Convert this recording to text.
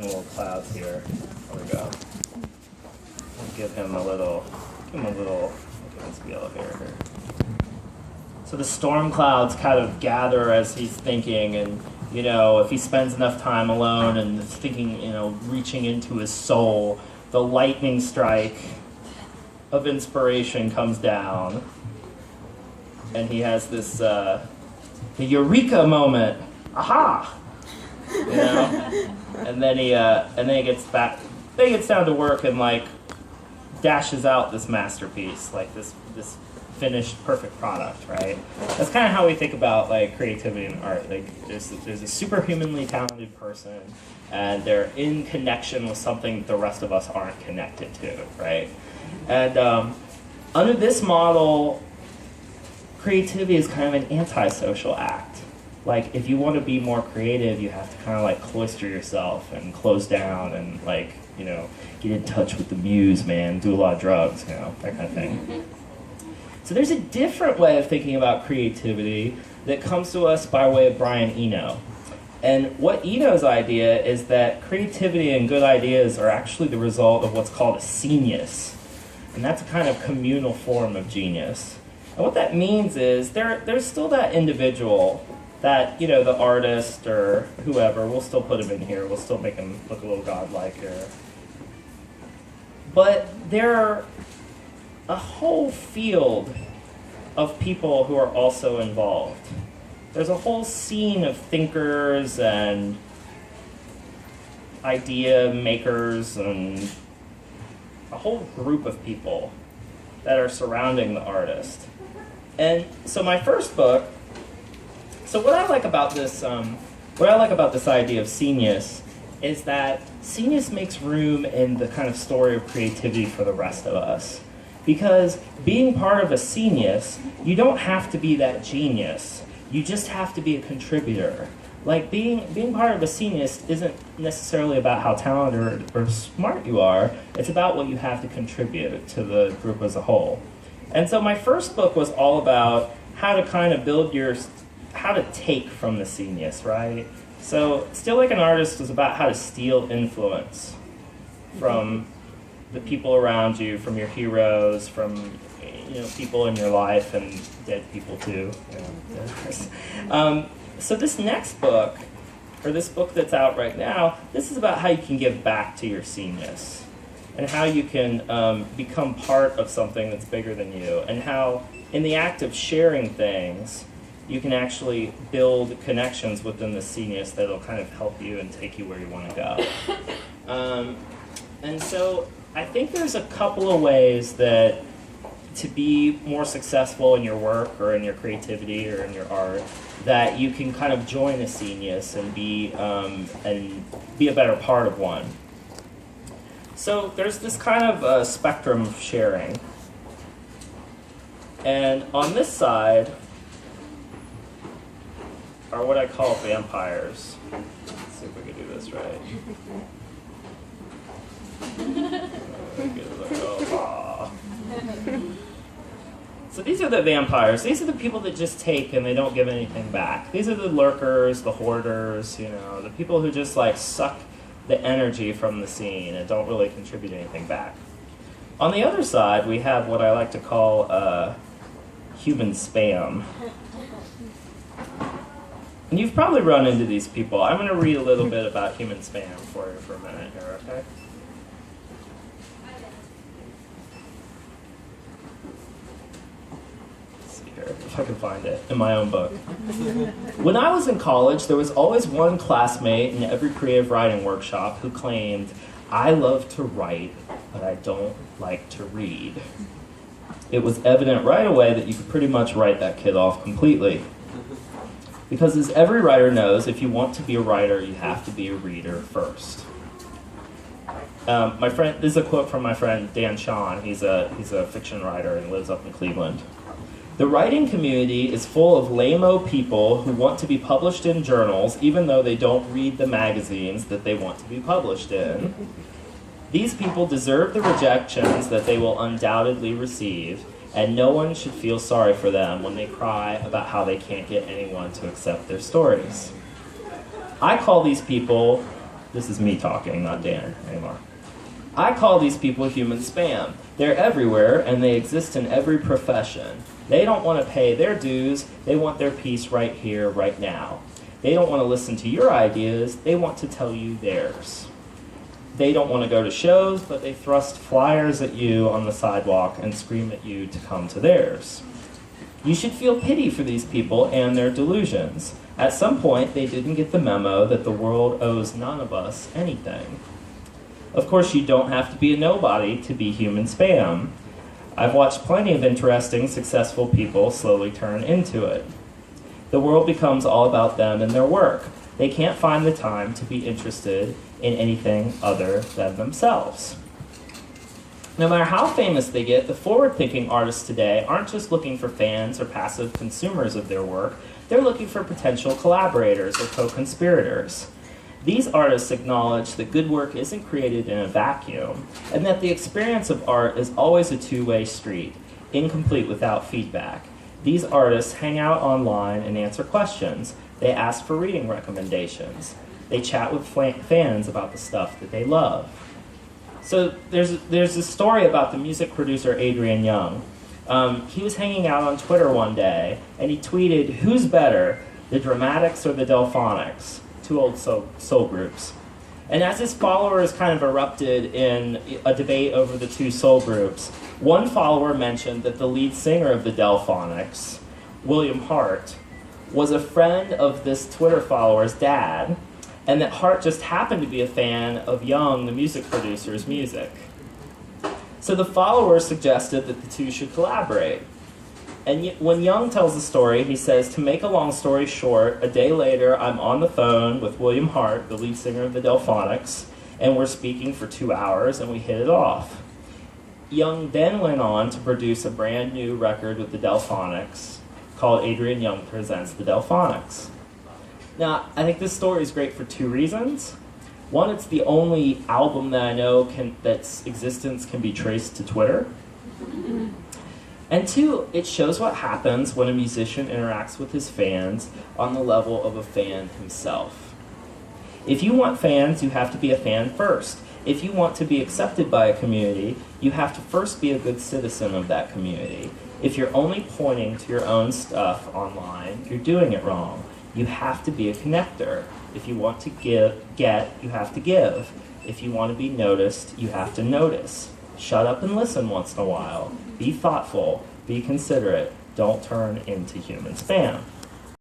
little clouds here. There we go. Give him a little, let's be yellow here. So the storm clouds kind of gather as he's thinking, and if he spends enough time alone and is thinking, reaching into his soul, the lightning strike of inspiration comes down, and he has this the eureka moment. Aha! And then he gets down to work and dashes out this masterpiece, this finished perfect product, right? That's kind of how we think about creativity and art. There's a superhumanly talented person, and they're in connection with something the rest of us aren't connected to, right? And under this model, creativity is kind of an antisocial act. If you want to be more creative, you have to kind of cloister yourself and close down and get in touch with the muse, man, do a lot of drugs, that kind of thing. So there's a different way of thinking about creativity that comes to us by way of Brian Eno. And what Eno's idea is that creativity and good ideas are actually the result of what's called a scenius. And that's a kind of communal form of genius. And what that means is there's still that individual, that, the artist or whoever, we'll still put him in here, we'll still make him look a little godlike here. But there are a whole field of people who are also involved. There's a whole scene of thinkers and idea makers and a whole group of people that are surrounding the artist. And so my first book, what I like about this idea of scenius is that scenius makes room in the kind of story of creativity for the rest of us. Because being part of a scenius, you don't have to be that genius. You just have to be a contributor. Being part of a scenius isn't necessarily about how talented or smart you are. It's about what you have to contribute to the group as a whole. And so my first book was all about how to kind of how to take from the scenius, right? So Still Like an Artist was about how to steal influence from the people around you, from your heroes, from people in your life, and dead people too. So this next book, or this book that's out right now, this is about how you can give back to your scenius, and how you can become part of something that's bigger than you, and how in the act of sharing things, you can actually build connections within the scenius that'll kind of help you and take you where you want to go. And so I think there's a couple of ways that to be more successful in your work or in your creativity or in your art, that you can kind of join a scenius and be a better part of one. So there's this kind of spectrum of sharing. And on this side are what I call vampires. Let's see if we can do this right. So these are the vampires. These are the people that just take and they don't give anything back. These are the lurkers, the hoarders, the people who just suck the energy from the scene and don't really contribute anything back. On the other side, we have what I like to call human spam. And you've probably run into these people. I'm going to read a little bit about human spam for you for a minute here, okay? If I can find it in my own book. When I was in college, there was always one classmate in every creative writing workshop who claimed, "I love to write, but I don't like to read." It was evident right away that you could pretty much write that kid off completely. Because as every writer knows, if you want to be a writer, you have to be a reader first. This is a quote from my friend Dan Shawn. He's a fiction writer and lives up in Cleveland. "The writing community is full of lame-o people who want to be published in journals even though they don't read the magazines that they want to be published in. These people deserve the rejections that they will undoubtedly receive, and no one should feel sorry for them when they cry about how they can't get anyone to accept their stories. I call these people This is me talking, not Dan anymore. I call these people human spam. They're everywhere, and they exist in every profession. They don't want to pay their dues. They want their piece right here, right now. They don't want to listen to your ideas. They want to tell you theirs. They don't want to go to shows, but they thrust flyers at you on the sidewalk and scream at you to come to theirs. You should feel pity for these people and their delusions. At some point, they didn't get the memo that the world owes none of us anything. Of course, you don't have to be a nobody to be human spam. I've watched plenty of interesting, successful people slowly turn into it. The world becomes all about them and their work. They can't find the time to be interested in anything other than themselves. No matter how famous they get, the forward-thinking artists today aren't just looking for fans or passive consumers of their work. They're looking for potential collaborators or co-conspirators. These artists acknowledge that good work isn't created in a vacuum, and that the experience of art is always a two-way street, incomplete without feedback. These artists hang out online and answer questions. They ask for reading recommendations. They chat with fans about the stuff that they love. So there's a story about the music producer Adrian Young. He was hanging out on Twitter one day, and he tweeted, "Who's better, the Dramatics or the Delphonics?" Two old soul groups. And as his followers kind of erupted in a debate over the two soul groups, one follower mentioned that the lead singer of the Delphonics, William Hart, was a friend of this Twitter follower's dad, and that Hart just happened to be a fan of Young, the music producer's music. So the follower suggested that the two should collaborate. And when Young tells the story, he says, to make a long story short, a day later, I'm on the phone with William Hart, the lead singer of the Delphonics, and we're speaking for 2 hours, and we hit it off. Young then went on to produce a brand new record with the Delphonics called Adrian Young Presents the Delphonics. Now, I think this story is great for two reasons. One, it's the only album that I know that's existence can be traced to Twitter. And two, it shows what happens when a musician interacts with his fans on the level of a fan himself. If you want fans, you have to be a fan first. If you want to be accepted by a community, you have to first be a good citizen of that community. If you're only pointing to your own stuff online, you're doing it wrong. You have to be a connector. If you want to get, you have to give. If you want to be noticed, you have to notice. Shut up and listen once in a while. Be thoughtful. Be considerate. Don't turn into human spam.